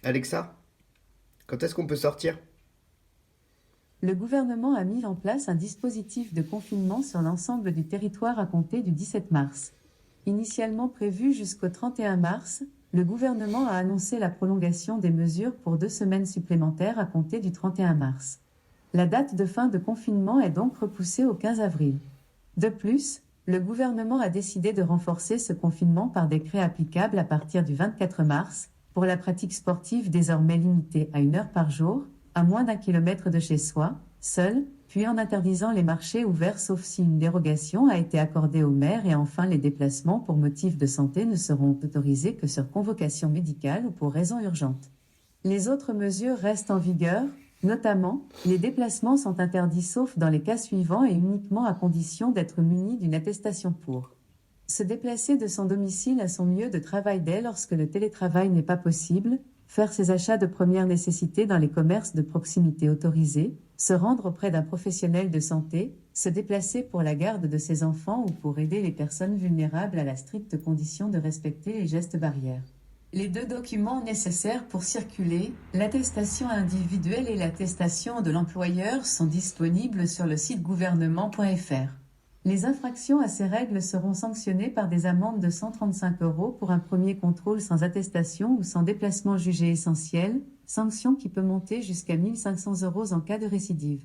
Alexa, quand est-ce qu'on peut sortir? Le gouvernement a mis en place un dispositif de confinement sur l'ensemble du territoire à compter du 17 mars. Initialement prévu jusqu'au 31 mars, le gouvernement a annoncé la prolongation des mesures pour 2 semaines supplémentaires à compter du 31 mars. La date de fin de confinement est donc repoussée au 15 avril. De plus, le gouvernement a décidé de renforcer ce confinement par décret applicable à partir du 24 mars, pour la pratique sportive désormais limitée à 1 heure par jour, à moins d'1 kilomètre de chez soi, seul, puis en interdisant les marchés ouverts sauf si une dérogation a été accordée aux maires, et enfin les déplacements pour motif de santé ne seront autorisés que sur convocation médicale ou pour raison urgente. Les autres mesures restent en vigueur, notamment, les déplacements sont interdits sauf dans les cas suivants et uniquement à condition d'être muni d'une attestation pour se déplacer de son domicile à son lieu de travail dès lorsque le télétravail n'est pas possible, faire ses achats de première nécessité dans les commerces de proximité autorisés, se rendre auprès d'un professionnel de santé, se déplacer pour la garde de ses enfants ou pour aider les personnes vulnérables à la stricte condition de respecter les gestes barrières. Les 2 documents nécessaires pour circuler, l'attestation individuelle et l'attestation de l'employeur, sont disponibles sur le site gouvernement.fr. Les infractions à ces règles seront sanctionnées par des amendes de 135 € pour un premier contrôle sans attestation ou sans déplacement jugé essentiel, sanction qui peut monter jusqu'à 1 500 € en cas de récidive.